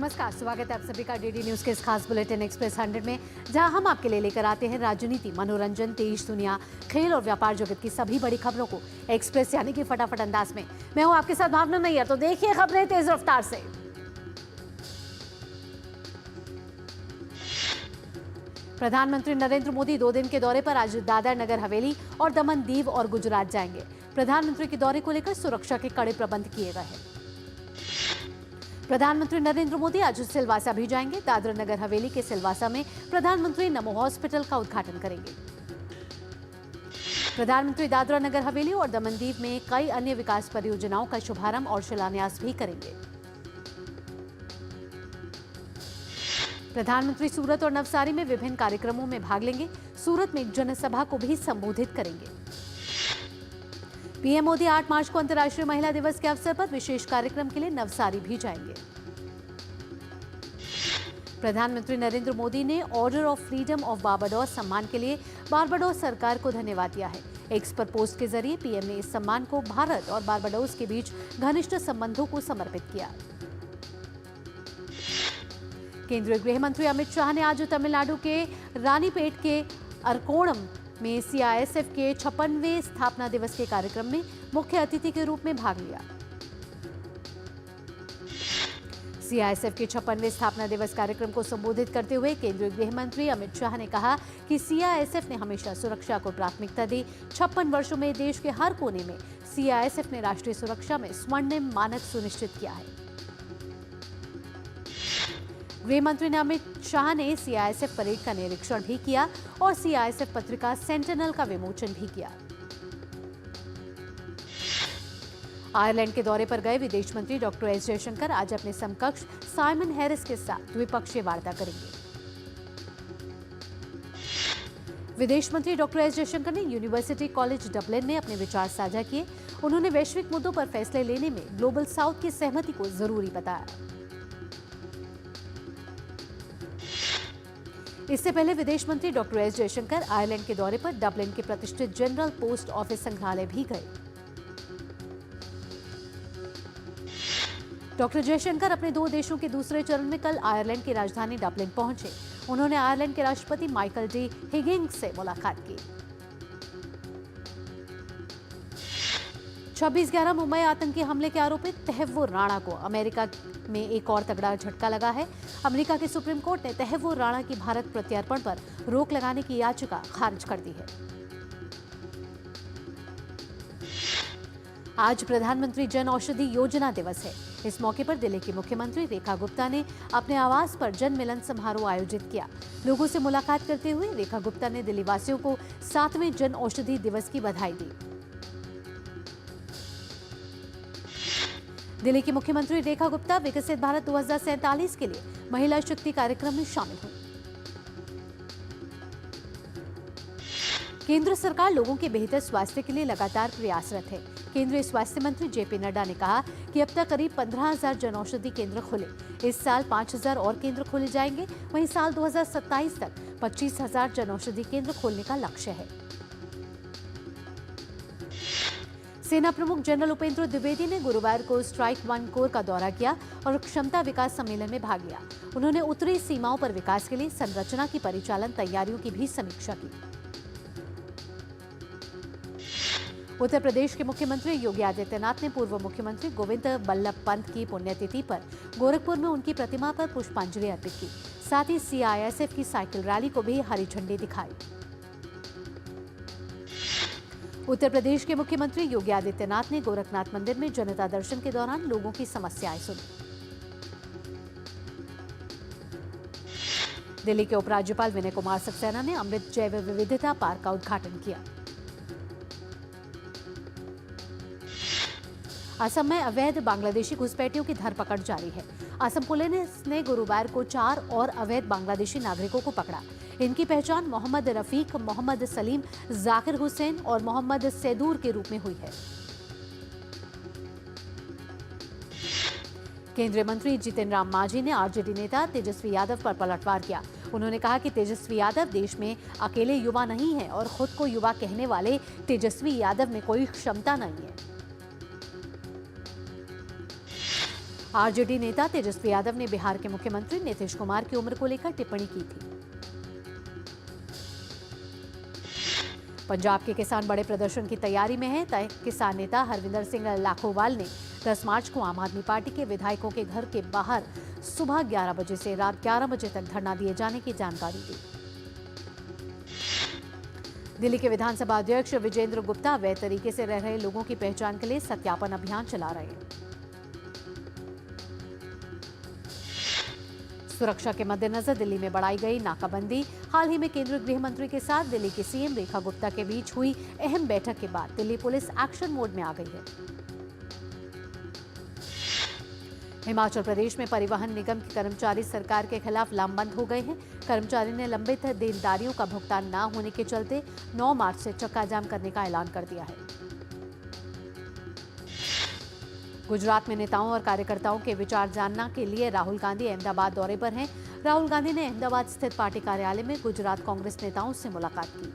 नमस्कार, स्वागत है आप सभी का डीडी न्यूज के इस खास बुलेटिन एक्सप्रेस 100 में, जहां हम आपके लिए लेकर आते हैं राजनीति, मनोरंजन, देश दुनिया, खेल और व्यापार जगत की सभी बड़ी खबरों को एक्सप्रेस यानी कि फटाफट अंदाज में। मैं हूं आपके साथ भावना नैयर, तो देखिए खबरें तेज रफ्तार से। प्रधानमंत्री नरेंद्र मोदी 2 दिन के दौरे पर आज दादर नगर हवेली और दमन दीव और गुजरात जाएंगे। प्रधानमंत्री के दौरे को लेकर सुरक्षा के कड़े प्रबंध किए गए हैं। प्रधानमंत्री नरेंद्र मोदी आज सिलवासा भी जाएंगे। दादर नगर हवेली के सिलवासा में प्रधानमंत्री नमो हॉस्पिटल का उद्घाटन करेंगे। प्रधानमंत्री दादरा नगर हवेली और दमन दीव में कई अन्य विकास परियोजनाओं का शुभारंभ और शिलान्यास भी करेंगे। प्रधानमंत्री सूरत और नवसारी में विभिन्न कार्यक्रमों में भाग लेंगे। सूरत में एक जनसभा को भी संबोधित करेंगे। पीएम मोदी 8 मार्च को अंतर्राष्ट्रीय महिला दिवस के अवसर पर विशेष कार्यक्रम के लिए नवसारी भी जाएंगे। प्रधानमंत्री नरेंद्र मोदी ने order of freedom of Barbados सम्मान के लिए बारबाडोस सरकार को धन्यवाद दिया है। एक्स पर पोस्ट के जरिए पीएम ने इस सम्मान को भारत और बारबाडोस के बीच घनिष्ठ संबंधों को समर्पित किया। केंद्रीय गृह मंत्री अमित शाह ने आज तमिलनाडु के रानीपेट के अरकोणम में सीआईएसएफ के 56वें स्थापना दिवस के कार्यक्रम में मुख्य अतिथि के रूप में भाग लिया। सीआईएसएफ के 56वें स्थापना दिवस कार्यक्रम को संबोधित करते हुए केंद्रीय गृह मंत्री अमित शाह ने कहा कि सीआईएसएफ ने हमेशा सुरक्षा को प्राथमिकता दी। 56 वर्षों में देश के हर कोने में सीआईएसएफ ने राष्ट्रीय सुरक्षा में स्वर्णिम मानक सुनिश्चित किया है। गृह मंत्री ने अमित शाह ने सीआईएसएफ परेड का निरीक्षण भी किया और सीआईएसएफ पत्रिका सेंटिनल का विमोचन भी किया। आयरलैंड के दौरे पर गए विदेश मंत्री डॉक्टर एस जयशंकर आज अपने समकक्ष साइमन हैरिस के साथ द्विपक्षीय वार्ता करेंगे। विदेश मंत्री डॉक्टर एस जयशंकर ने यूनिवर्सिटी कॉलेज डबलिन में अपने विचार साझा किए। उन्होंने वैश्विक मुद्दों पर फैसले लेने में ग्लोबल साउथ की सहमति को जरूरी बताया। इससे पहले विदेश मंत्री डॉक्टर एस जयशंकर आयरलैंड के दौरे पर डबलिन के प्रतिष्ठित जनरल पोस्ट ऑफिस संग्रहालय भी गए। डॉक्टर जयशंकर अपने 2 देशों के दूसरे चरण में कल आयरलैंड की राजधानी डबलिन पहुंचे। उन्होंने आयरलैंड के राष्ट्रपति माइकल डी हिगिंग्स से मुलाकात की। 26/11 मुंबई आतंकी हमले के आरोपित तहव्वुर राणा को अमेरिका में एक और तगड़ा झटका लगा है। अमेरिका के सुप्रीम कोर्ट ने तहव्वुर राणा की भारत प्रत्यार्पण पर रोक लगाने की याचिका खारिज कर दी है। आज प्रधानमंत्री जन औषधि योजना दिवस है। इस मौके पर दिल्ली की मुख्यमंत्री रेखा गुप्ता ने अपने आवास पर जन मिलन समारोह आयोजित किया। लोगों से मुलाकात करते हुए रेखा गुप्ता ने दिल्ली वासियों को 7वें जन औषधि दिवस की बधाई दी। दिल्ली की मुख्यमंत्री रेखा गुप्ता विकसित भारत 2047 के लिए महिला शक्ति कार्यक्रम में शामिल हुई। केंद्र सरकार लोगों के बेहतर स्वास्थ्य के लिए लगातार प्रयासरत है। केंद्रीय स्वास्थ्य मंत्री जेपी नड्डा ने कहा कि अब तक करीब 15,000 जनऔषधि केंद्र खुले। इस साल 5,000 और केंद्र खोले जाएंगे। वहीं साल 2027 तक 25,000 जनऔषधि केंद्र खोलने का लक्ष्य है। सेना प्रमुख जनरल उपेंद्र द्विवेदी ने गुरुवार को स्ट्राइक 1 कोर का दौरा किया और क्षमता विकास सम्मेलन में भाग लिया। उन्होंने उत्तरी सीमाओं पर विकास के लिए संरचना की परिचालन तैयारियों की भी समीक्षा की। उत्तर प्रदेश के मुख्यमंत्री योगी आदित्यनाथ ने पूर्व मुख्यमंत्री गोविंद बल्लभ पंत की पुण्यतिथि पर गोरखपुर में उनकी प्रतिमा पर पुष्पांजलि अर्पित की। साथ ही सीआईएसएफ की साइकिल रैली को भी हरी झंडी दिखाई। उत्तर प्रदेश के मुख्यमंत्री योगी आदित्यनाथ ने गोरखनाथ मंदिर में जनता दर्शन के दौरान लोगों की समस्याएं सुनी। दिल्ली के उपराज्यपाल विनय कुमार सक्सेना ने अमृत जैव विविधता पार्क का उद्घाटन किया। असम में अवैध बांग्लादेशी घुसपैठियों की धरपकड़ जारी है। असम पुलिस ने गुरुवार को 4 और अवैध बांग्लादेशी नागरिकों को पकड़ा। इनकी पहचान मोहम्मद रफीक, मोहम्मद सलीम, जाकिर हुसैन और मोहम्मद सैदूर के रूप में हुई है। केंद्रीय मंत्री जितिन राम मांझी ने आरजेडी नेता तेजस्वी यादव पर पलटवार किया। उन्होंने कहा कि तेजस्वी यादव देश में अकेले युवा नहीं है और खुद को युवा कहने वाले तेजस्वी यादव में कोई क्षमता नहीं है। आरजेडी नेता तेजस्वी यादव ने बिहार के मुख्यमंत्री नीतीश कुमार की उम्र को लेकर टिप्पणी की थी। पंजाब के किसान बड़े प्रदर्शन की तैयारी में हैं। किसान नेता हरविंदर सिंह लाखोवाल ने 10 मार्च को आम आदमी पार्टी के विधायकों के घर के बाहर सुबह 11 बजे से रात 11 बजे तक धरना दिए जाने की जानकारी दी। दिल्ली के विधानसभा अध्यक्ष विजेंद्र गुप्ता अवैध तरीके से रह रहे लोगों की पहचान के लिए सत्यापन अभियान चला रहे हैं। सुरक्षा के मद्देनजर दिल्ली में बढ़ाई गई नाकाबंदी। हाल ही में केंद्रीय गृह मंत्री के साथ दिल्ली की सीएम रेखा गुप्ता के बीच हुई अहम बैठक के बाद दिल्ली पुलिस एक्शन मोड में आ गई है। हिमाचल प्रदेश में परिवहन निगम के कर्मचारी सरकार के खिलाफ लामबंद हो गए हैं। कर्मचारी ने लंबित देनदारियों का भुगतान न होने के चलते 9 मार्च से चक्का जाम करने का ऐलान कर दिया है। गुजरात में नेताओं और कार्यकर्ताओं के विचार जानने के लिए राहुल गांधी अहमदाबाद दौरे पर हैं। राहुल गांधी ने अहमदाबाद स्थित पार्टी कार्यालय में गुजरात कांग्रेस नेताओं से मुलाकात की।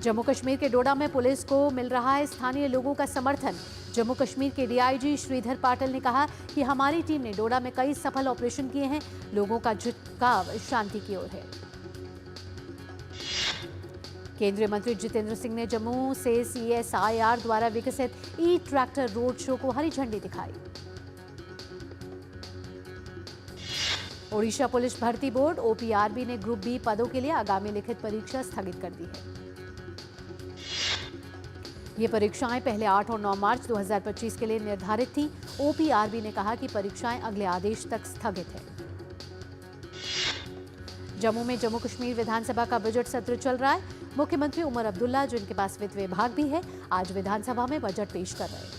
जम्मू कश्मीर के डोडा में पुलिस को मिल रहा है स्थानीय लोगों का समर्थन। जम्मू कश्मीर के डीआईजी श्रीधर पाटिल ने कहा कि हमारी टीम ने डोडा में कई सफल ऑपरेशन किए हैं। लोगों का झुकाव शांति की ओर है। केंद्रीय मंत्री जितेंद्र सिंह ने जम्मू से CSIR द्वारा विकसित ई-ट्रैक्टर रोड शो को हरी झंडी दिखाई। ओडिशा पुलिस भर्ती बोर्ड OPRB ने ग्रुप B पदों के लिए आगामी लिखित परीक्षा स्थगित कर दी है। ये परीक्षाएं पहले 8 और 9 मार्च 2025 के लिए निर्धारित थी। OPRB ने कहा कि परीक्षाएं अगले आदेश तक स्थगित है। जम्मू में जम्मू कश्मीर विधानसभा का बजट सत्र चल रहा है। मुख्यमंत्री उमर अब्दुल्ला, जिनके पास वित्त विभाग भी है, आज विधानसभा में बजट पेश कर रहे हैं।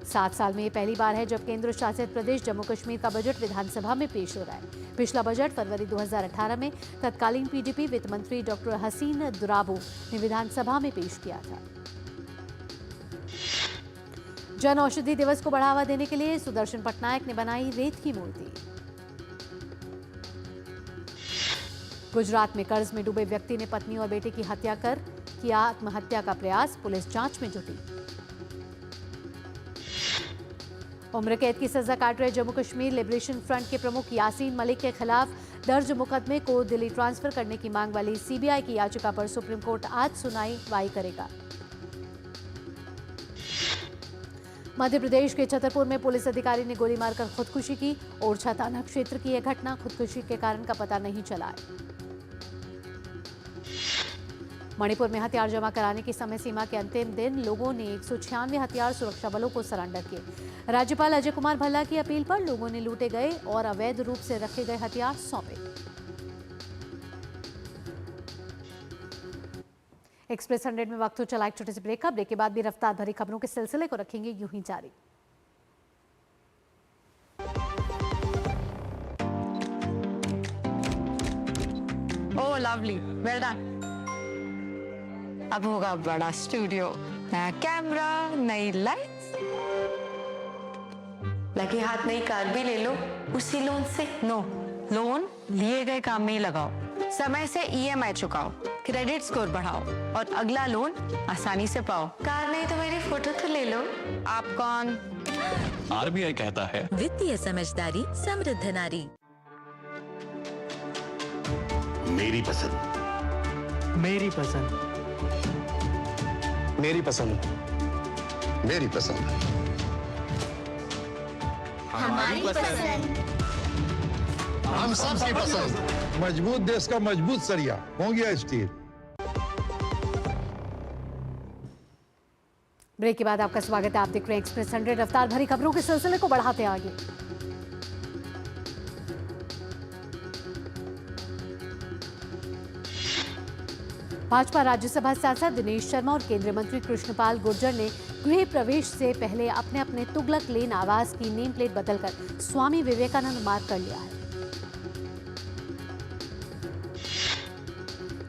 7 साल में ये पहली बार है जब केंद्र शासित प्रदेश जम्मू कश्मीर का बजट विधानसभा में पेश हो रहा है। पिछला बजट फरवरी 2018 में तत्कालीन PDP वित्त मंत्री डॉक्टर हसीन दुराबो ने विधानसभा में पेश किया था। जन औषधि दिवस को बढ़ावा देने के लिए सुदर्शन पटनायक ने बनाई रेत की मूर्ति। गुजरात में कर्ज में डूबे व्यक्ति ने पत्नी और बेटे की हत्या कर किया आत्महत्या का प्रयास। पुलिस जांच में जुटी। उम्र कैद की सजा काट रहे जम्मू कश्मीर लिबरेशन फ्रंट के प्रमुख यासीन मलिक के खिलाफ दर्ज मुकदमे को दिल्ली ट्रांसफर करने की मांग वाली CBI की याचिका पर सुप्रीम कोर्ट आज सुनवाई करेगा। मध्य प्रदेश के छतरपुर में पुलिस अधिकारी ने गोली मारकर खुदकुशी की। ओरछा थाना क्षेत्र की यह घटना खुदकुशी के कारण का पता नहीं चला है। मणिपुर में हथियार जमा कराने की समय सीमा के अंतिम दिन लोगों ने 196 हथियार सुरक्षा बलों को सरेंडर किए। राज्यपाल अजय कुमार भल्ला की अपील पर लोगों ने लूटे गए और अवैध रूप से रखे गए हथियार सौंपे। एक्सप्रेस 100 में वक्त हो चला एक छोटे से ब्रेक का। ब्रेक के बाद भी रफ्तार भरी खबरों के सिलसिले को रखेंगे यूं ही जारी। ओह लवली, वेल डन। अब होगा बड़ा स्टूडियो, नया कैमरा, नई लाइट्स, लगे हाथ नई कार भी ले लो उसी लोन से। नो, लोन लिए गए काम में ही लगाओ, समय से EMI चुकाओ, क्रेडिट स्कोर बढ़ाओ और अगला लोन आसानी से पाओ। कार नहीं तो मेरी फोटो तो ले लो। आप कौन? RBI कहता है वित्तीय समझदारी समृद्ध नारी। मेरी पसंद, मेरी पसंद, मेरी पसंद, मेरी पसंद, हमारी पसंद। हम सबकी पसंद। मजबूत देश का मजबूत सरिया हो गया स्टील। ब्रेक के बाद आपका स्वागत है। आप देख रहे हैं एक्सप्रेस 100। रफ्तार भरी खबरों के सिलसिले को बढ़ाते आगे। भाजपा राज्यसभा सांसद दिनेश शर्मा और केंद्रीय मंत्री कृष्णपाल गुर्जर ने गृह प्रवेश से पहले अपने अपने तुगलक लेन आवास की नेम प्लेट बदलकर स्वामी विवेकानंद मार्ग कर लिया है।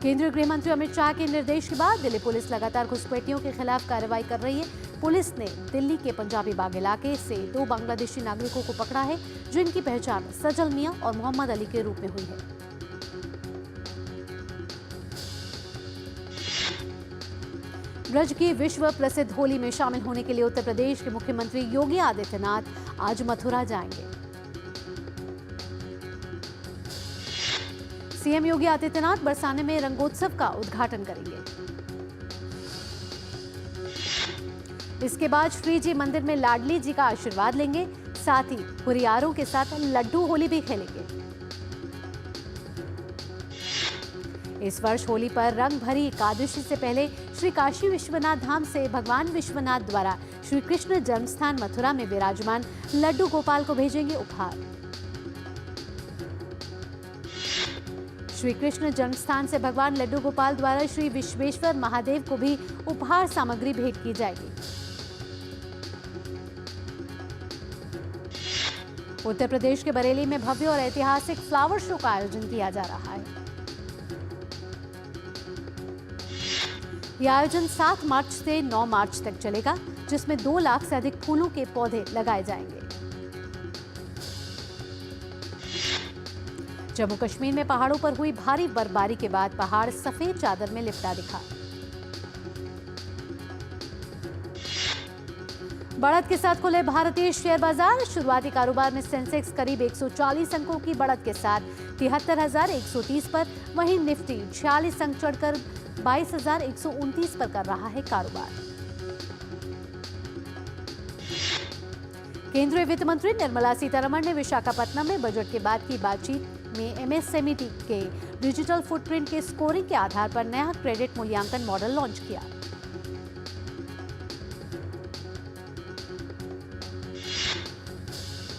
केंद्रीय गृह मंत्री अमित शाह के निर्देश के बाद दिल्ली पुलिस लगातार घुसपैठियों के खिलाफ कार्रवाई कर रही है। पुलिस ने दिल्ली के पंजाबी बाग इलाके से 2 बांग्लादेशी नागरिकों को पकड़ा है, जिनकी पहचान सजल मियां और मोहम्मद अली के रूप में हुई है। ब्रज की विश्व प्रसिद्ध होली में शामिल होने के लिए उत्तर प्रदेश के मुख्यमंत्री योगी आदित्यनाथ आज मथुरा जाएंगे। सीएम योगी आदित्यनाथ बरसाने में रंगोत्सव का उद्घाटन करेंगे। इसके बाद श्री जी मंदिर में लाडली जी का आशीर्वाद लेंगे। साथ ही हुरियारों के साथ लड्डू होली भी खेलेंगे। इस वर्ष होली पर रंग भरी एकादशी से पहले श्री काशी विश्वनाथ धाम से भगवान विश्वनाथ द्वारा श्री कृष्ण जन्मस्थान मथुरा में विराजमान लड्डू गोपाल को भेजेंगे उपहार। श्री कृष्ण जन्मस्थान से भगवान लड्डू गोपाल द्वारा श्री विश्वेश्वर महादेव को भी उपहार सामग्री भेंट की जाएगी। उत्तर प्रदेश के बरेली में भव्य और ऐतिहासिक फ्लावर शो का आयोजन किया जा रहा है। यह आयोजन 7 मार्च से 9 मार्च तक चलेगा, जिसमें 2 लाख से अधिक फूलों के पौधे लगाए जाएंगे। जम्मू कश्मीर में पहाड़ों पर हुई भारी बर्फबारी के बाद पहाड़ सफेद चादर में लिपटा दिखा। बढ़त के साथ खुले भारतीय शेयर बाजार। शुरुआती कारोबार में सेंसेक्स करीब 140 अंकों की बढ़त के साथ 73,130 पर, वहीं निफ्टी 46 अंक चढ़कर 22,129 पर कर रहा है कारोबार। केंद्रीय वित्त मंत्री निर्मला सीतारमण ने विशाखापट्टनम में बजट के बाद की बातचीत में एमएसएमई के डिजिटल फुटप्रिंट के स्कोरिंग के आधार पर नया क्रेडिट मूल्यांकन मॉडल लॉन्च किया।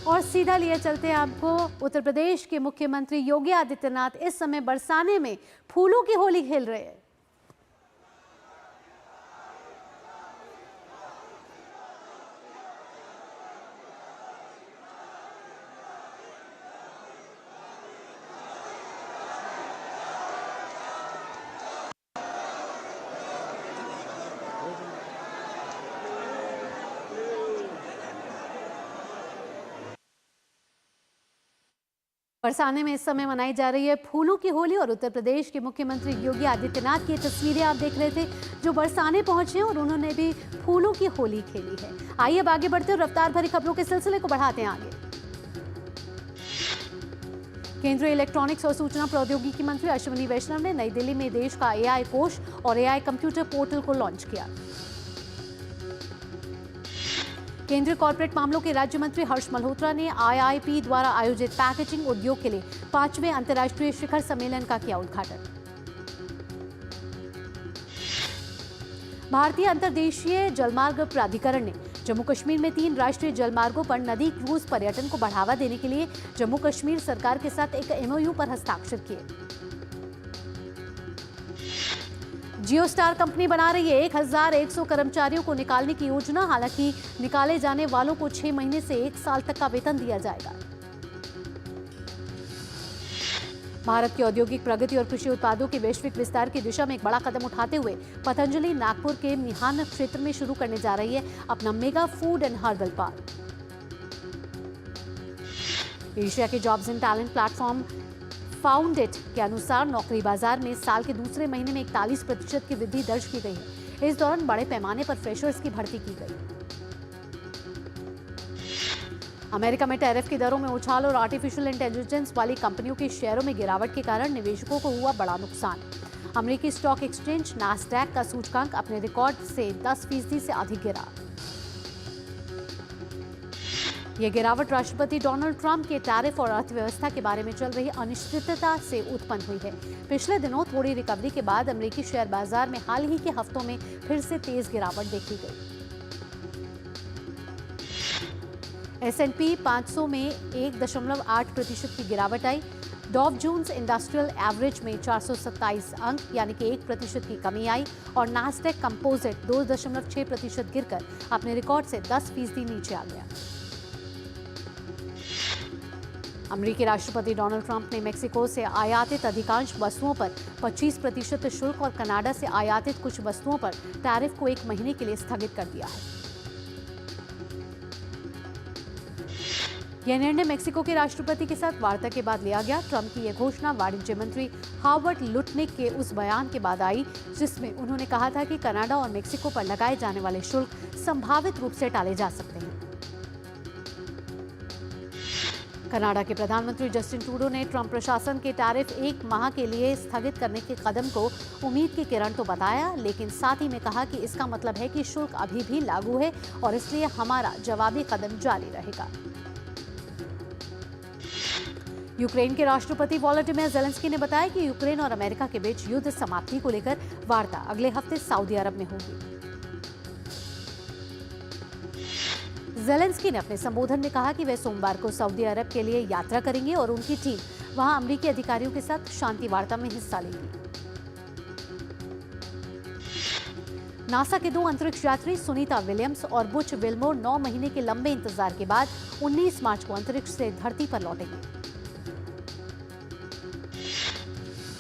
और सीधा लिए चलते हैं आपको उत्तर प्रदेश के मुख्यमंत्री योगी आदित्यनाथ इस समय बरसाने में फूलों की होली खेल रहे हैं। बरसाने में इस समय मनाई जा रही है फूलों की होली और उत्तर प्रदेश के मुख्यमंत्री योगी आदित्यनाथ की तस्वीरें आप देख रहे थे, जो बरसाने पहुंचे और उन्होंने भी फूलों की होली खेली है। आइए अब आगे बढ़ते और रफ्तार भरी खबरों के सिलसिले को बढ़ाते हैं आगे। केंद्रीय इलेक्ट्रॉनिक्स और सूचना प्रौद्योगिकी मंत्री अश्विनी वैष्णव ने नई दिल्ली में देश का एआई कोष और एआई कंप्यूटर पोर्टल को लॉन्च किया। केंद्रीय कॉर्पोरेट मामलों के राज्य मंत्री हर्ष मल्होत्रा ने आईआईपी द्वारा आयोजित पैकेजिंग उद्योग के लिए 5वें अंतर्राष्ट्रीय शिखर सम्मेलन का किया उद्घाटन। भारतीय अंतर्देशीय जलमार्ग प्राधिकरण ने जम्मू कश्मीर में 3 राष्ट्रीय जलमार्गों पर नदी क्रूज पर्यटन को बढ़ावा देने के लिए जम्मू कश्मीर सरकार के साथ एक एमओयू पर हस्ताक्षर किए। जियो स्टार कंपनी बना रही है 1100 कर्मचारियों को निकालने की योजना। हालांकि निकाले जाने वालों को 6 महीने से 1 साल तक का वेतन दिया जाएगा। भारत की औद्योगिक प्रगति और कृषि उत्पादों के वैश्विक विस्तार की दिशा में एक बड़ा कदम उठाते हुए पतंजलि नागपुर के मिहान क्षेत्र में शुरू करने जा रही है अपना mega food and herbal park. Asia के जॉब्स एंड टैलेंट प्लेटफॉर्म फाउंडेट के अनुसार नौकरी बाजार में साल के दूसरे महीने में 41% की वृद्धि दर्ज की गई है। इस दौरान बड़े पैमाने पर फ्रेशर्स की भर्ती की गई। अमेरिका में टैरिफ की दरों में उछाल और आर्टिफिशियल इंटेलिजेंस वाली कंपनियों के शेयरों में गिरावट के कारण निवेशकों को हुआ बड़ा नुकसान। अमेरिकी स्टॉक एक्सचेंज नास्डैक का सूचकांक अपने रिकॉर्ड से 10% से अधिक गिरा। यह गिरावट राष्ट्रपति डोनाल्ड ट्रंप के टैरिफ और अर्थव्यवस्था के बारे में चल रही अनिश्चितता से उत्पन्न हुई है। पिछले दिनों थोड़ी रिकवरी के बाद अमेरिकी शेयर बाजार में हाल ही के हफ्तों में फिर से तेज गिरावट देखी गई। S&P 500 में 1.8% की गिरावट आई। डॉव जोन्स इंडस्ट्रियल एवरेज में 427 अंक यानी कि 1% की कमी आई और नास्डैक कंपोजिट 2.6% गिरकर अपने रिकॉर्ड से 10% नीचे आ गया। अमेरिकी राष्ट्रपति डोनाल्ड ट्रंप ने मेक्सिको से आयातित अधिकांश वस्तुओं पर 25% शुल्क और कनाडा से आयातित कुछ वस्तुओं पर टैरिफ को 1 महीने के लिए स्थगित कर दिया है। यह निर्णय मेक्सिको के राष्ट्रपति के साथ वार्ता के बाद लिया गया। ट्रंप की यह घोषणा वाणिज्य मंत्री हावर्ड लुटनिक के उस बयान के बाद आई जिसमें उन्होंने कहा था कि कनाडा और मेक्सिको पर लगाए जाने वाले शुल्क संभावित रूप से टाले जा सकते हैं। कनाडा के प्रधानमंत्री जस्टिन ट्रूडो ने ट्रंप प्रशासन के टैरिफ 1 माह के लिए स्थगित करने के कदम को उम्मीद की किरण तो बताया, लेकिन साथ ही में कहा कि इसका मतलब है कि शुल्क अभी भी लागू है और इसलिए हमारा जवाबी कदम जारी रहेगा। यूक्रेन के राष्ट्रपति वोलोडिमिर ज़ेलेंस्की ने बताया कि यूक्रेन और अमेरिका के बीच युद्ध समाप्ति को लेकर वार्ता अगले हफ्ते सऊदी अरब में होगी। ज़ेलेंस्की ने अपने संबोधन में कहा कि वे सोमवार को सऊदी अरब के लिए यात्रा करेंगे और उनकी टीम वहां अमेरिकी अधिकारियों के साथ शांति वार्ता में हिस्सा लेगी। नासा के 2 अंतरिक्ष यात्री सुनीता विलियम्स और बुच विल्मोर 9 महीने के लंबे इंतजार के बाद 19 मार्च को अंतरिक्ष से धरती पर लौटेंगे।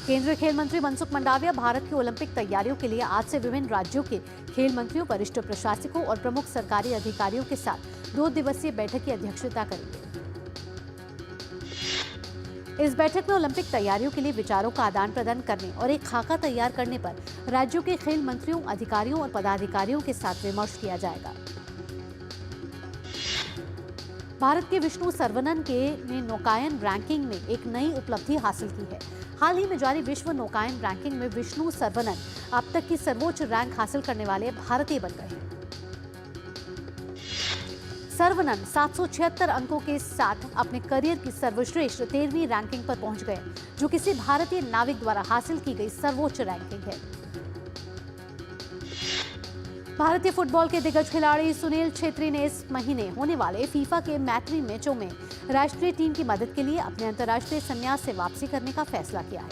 केंद्रीय खेल मंत्री मनसुख मंडाविया भारत की ओलंपिक तैयारियों के लिए आज से विभिन्न राज्यों के खेल मंत्रियों, वरिष्ठ प्रशासकों और प्रमुख सरकारी अधिकारियों के साथ 2 दिवसीय बैठक की अध्यक्षता करेंगे। इस बैठक में ओलंपिक तैयारियों के लिए विचारों का आदान प्रदान करने और एक खाका तैयार करने पर राज्यों के खेल मंत्रियों, अधिकारियों और पदाधिकारियों के साथ विमर्श किया जाएगा। भारत के विष्णु सर्वनन ने नौकायन रैंकिंग में एक नई उपलब्धि हासिल की है। हाल ही में जारी विश्व नौकायन रैंकिंग में विष्णु सर्वनन अब तक की सर्वोच्च रैंक हासिल करने वाले भारतीय बन गए हैं। सर्वनन 776 अंकों के साथ अपने करियर की सर्वश्रेष्ठ 13वीं रैंकिंग पर पहुंच गए, जो किसी भारतीय नाविक द्वारा हासिल की गई सर्वोच्च रैंकिंग है। भारतीय फुटबॉल के दिग्गज खिलाड़ी सुनील छेत्री ने इस महीने होने वाले फीफा के मैत्री मैचों में राष्ट्रीय टीम की मदद के लिए अपने अंतर्राष्ट्रीय संन्यास से वापसी करने का फैसला किया है।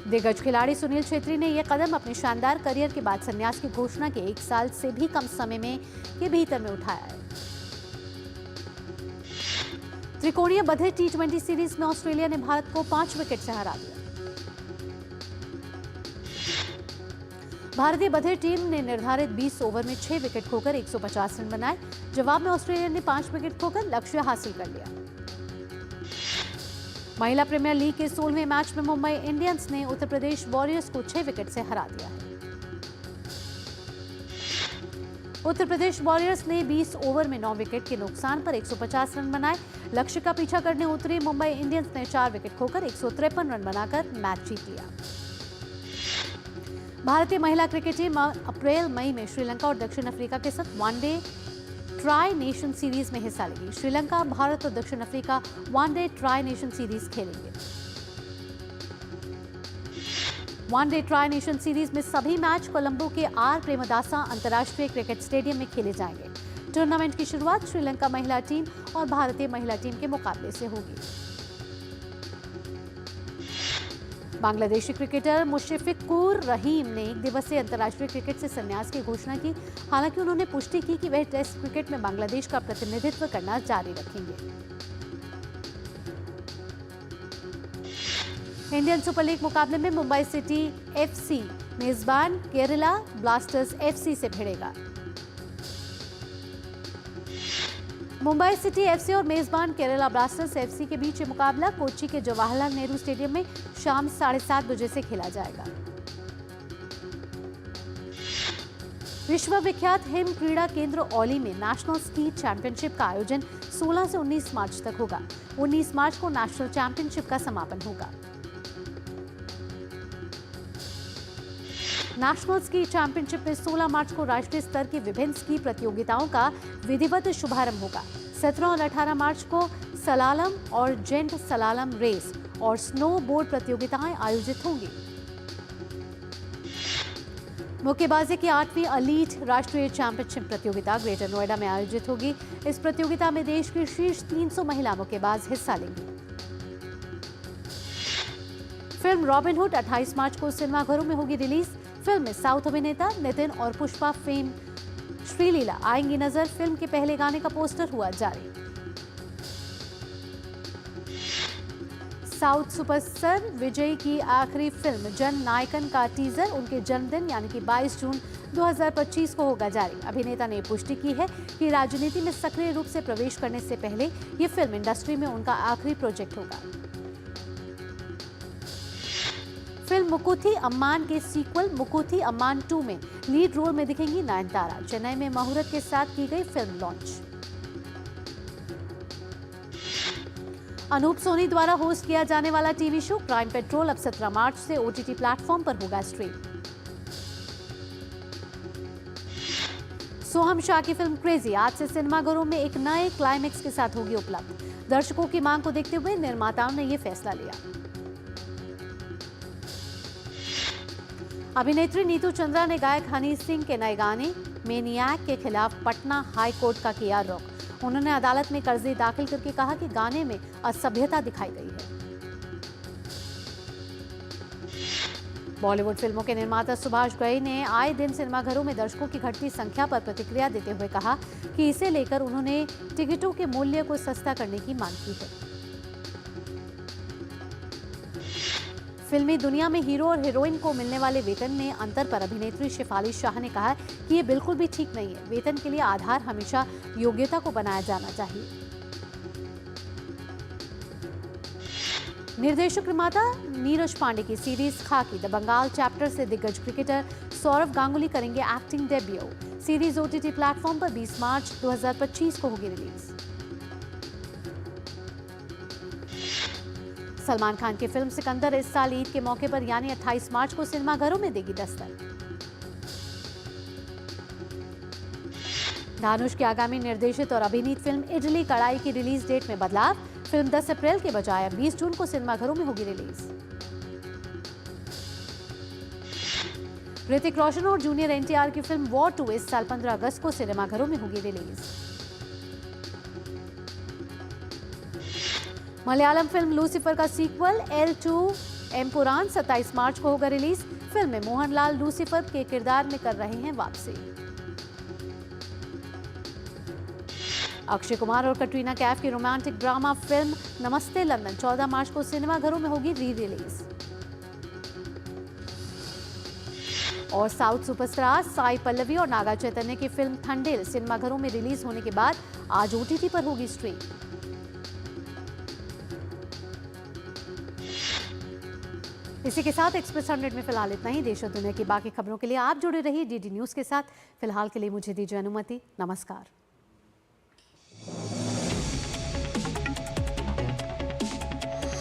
दिग्गज खिलाड़ी सुनील छेत्री ने यह कदम अपने शानदार करियर के बाद संन्यास की घोषणा के 1 साल से भी कम समय के भीतर में उठाया है। त्रिकोणीय बधे T20 सीरीज में ऑस्ट्रेलिया ने भारत को 5 विकेट से हरा दिया। भारतीय बधे टीम ने निर्धारित 20 ओवर में 6 विकेट खोकर 150 रन बनाए। जवाब में ऑस्ट्रेलिया ने 5 विकेट खोकर लक्ष्य हासिल कर लिया। महिला प्रीमियर लीग के 16वें मैच में मुंबई इंडियंस ने उत्तर प्रदेश वॉरियर्स को 6 विकेट से हरा दिया है। उत्तर प्रदेश वॉरियर्स ने 20 ओवर में 9 विकेट के नुकसान पर 150 रन बनाए। लक्ष्य का पीछा करने उतरी मुंबई इंडियंस ने 4 विकेट खोकर 153 रन बनाकर मैच जीत लिया। भारतीय महिला क्रिकेट टीम अप्रैल-मई में श्रीलंका और दक्षिण अफ्रीका के साथ वनडे ट्राई नेशन सीरीज में हिस्सा लेगी। श्रीलंका, भारत और दक्षिण Africa one day tri nation series खेलेंगे। वनडे ट्राई नेशन सीरीज में सभी मैच कोलंबो के आर प्रेमदासा अंतर्राष्ट्रीय क्रिकेट स्टेडियम में खेले जाएंगे। टूर्नामेंट की शुरुआत श्रीलंका महिला टीम और भारतीय महिला टीम के मुकाबले से होगी। बांग्लादेशी क्रिकेटर मुशफिकुर रहीम ने 1 दिवसीय अंतर्राष्ट्रीय क्रिकेट से संन्यास की घोषणा की। हालांकि उन्होंने पुष्टि की कि वह टेस्ट क्रिकेट में बांग्लादेश का प्रतिनिधित्व करना जारी रखेंगे। इंडियन सुपर लीग मुकाबले में मुंबई सिटी एफसी मेजबान केरला ब्लास्टर्स एफसी से भिड़ेगा। मुंबई सिटी एफसी और मेजबान केरला ब्लास्टर्स एफसी के बीच ये मुकाबला कोच्चि के जवाहरलाल नेहरू स्टेडियम में शाम 7:30 बजे से खेला जाएगा। विश्व विख्यात हिम क्रीड़ा केंद्र औली में नेशनल स्की चैंपियनशिप का आयोजन 16 से 19 मार्च तक होगा। 19 मार्च को नेशनल चैंपियनशिप का समापन होगा। नेशनल स्की चैंपियनशिप में 16 मार्च को राष्ट्रीय स्तर की विभिन्न स्की प्रतियोगिताओं का विधिवत शुभारंभ होगा। 17 और 18 मार्च को सलालम और जेंट सलालम रेस और स्नो बोर्ड प्रतियोगिताएं आयोजित होंगी। मुक्केबाजी की 8वीं एलीट राष्ट्रीय चैंपियनशिप प्रतियोगिता ग्रेटर नोएडा में आयोजित होगी। इस प्रतियोगिता में देश की शीर्ष 300 महिला मुक्केबाज हिस्सा लेंगी। फिल्म रॉबिनहुड 28 मार्च को सिनेमाघरों में होगी रिलीज। फिल्म में साउथ अभिनेता नितिन और पुष्पा फेम श्रीलीला आएंगी नजर। फिल्म के पहले गाने का पोस्टर हुआ जारी। साउथ सुपरस्टार विजय की आखिरी फिल्म जन नायकन का टीजर उनके जन्मदिन यानी कि 22 जून 2025 को होगा जारी। अभिनेता ने पुष्टि की है कि राजनीति में सक्रिय रूप से प्रवेश करने से पहले ये फिल्म इंडस्ट्री में उनका आखिरी प्रोजेक्ट होगा। फिल्म मुकुथी अम्मान के सीक्वल मुकुथी अम्मान 2 में लीड रोल में दिखेंगी नयनतारा। चेन्नई में मुहूर्त के साथ की गई फिल्म लॉन्च। अनूप सोनी द्वारा होस्ट किया जाने वाला टीवी शो क्राइम पेट्रोल अब 17 मार्च से ओटीटी प्लेटफॉर्म पर होगा स्ट्रीम। सोहम शाह की फिल्म क्रेजी आज से सिनेमाघरों में एक नए क्लाइमेक्स के साथ होगी उपलब्ध। दर्शकों की मांग को देखते हुए निर्माताओं ने यह फैसला लिया। अभिनेत्री नीतू चंद्रा ने गायक हनी सिंह के नए गाने मेनियाक के खिलाफ पटना हाई कोर्ट का किया रुख। उन्होंने अदालत में कर्जे दाखिल करके कहा कि गाने में असभ्यता दिखाई गई है। बॉलीवुड फिल्मों के निर्माता सुभाष घई ने आए दिन सिनेमाघरों में दर्शकों की घटती संख्या पर प्रतिक्रिया देते हुए कहा कि इसे लेकर उन्होंने टिकटों के मूल्य को सस्ता करने की मांग की है। फिल्मी दुनिया में हीरो और हीरोइन को मिलने वाले वेतन में अंतर पर अभिनेत्री शेफाली शाह ने कहा कि ये बिल्कुल भी ठीक नहीं है। वेतन के लिए आधार हमेशा योग्यता को बनाया जाना चाहिए। निर्देशक निर्माता नीरज पांडे की सीरीज खाकी द बंगाल चैप्टर से दिग्गज क्रिकेटर सौरव गांगुली करेंगे acting debut. Series OTT platform पर 20 मार्च 2025 को होगी रिलीज। सलमान खान की फिल्म सिकंदर इस साल ईद के मौके पर यानी 28 मार्च को सिनेमाघरों में देगी दस्तक। धानुष की आगामी निर्देशित और अभिनीत फिल्म इडली कढ़ाई की रिलीज डेट में बदलाव। फिल्म 10 अप्रैल के बजाय 20 जून को सिनेमाघरों में होगी रिलीज। ऋतिक रोशन और जूनियर एनटीआर की फिल्म वॉर 2 इस साल 15 अगस्त को सिनेमाघरों में होगी रिलीज। मलयालम फिल्म लूसीफर का सीक्वल L2 एम्पुरान 27 मार्च को होगा रिलीज। फिल्म में मोहनलाल लूसीफर के किरदार में कर रहे हैं वापसी। अक्षय कुमार और कटरीना कैफ की रोमांटिक ड्रामा फिल्म नमस्ते लंदन 14 मार्च को सिनेमाघरों में होगी री रिलीज। और साउथ सुपरस्टार साई पल्लवी और नागा चैतन्य की फिल्म थंडेल सिनेमाघरों में रिलीज होने के बाद आज ओटीटी पर होगी स्ट्रीम। इसी के साथ एक्सप्रेस 100 में फिलहाल इतना ही। देश और दुनिया की बाकी खबरों के लिए आप जुड़े रहिए डीडी न्यूज के साथ। फिलहाल के लिए मुझे दीजिए अनुमति। नमस्कार।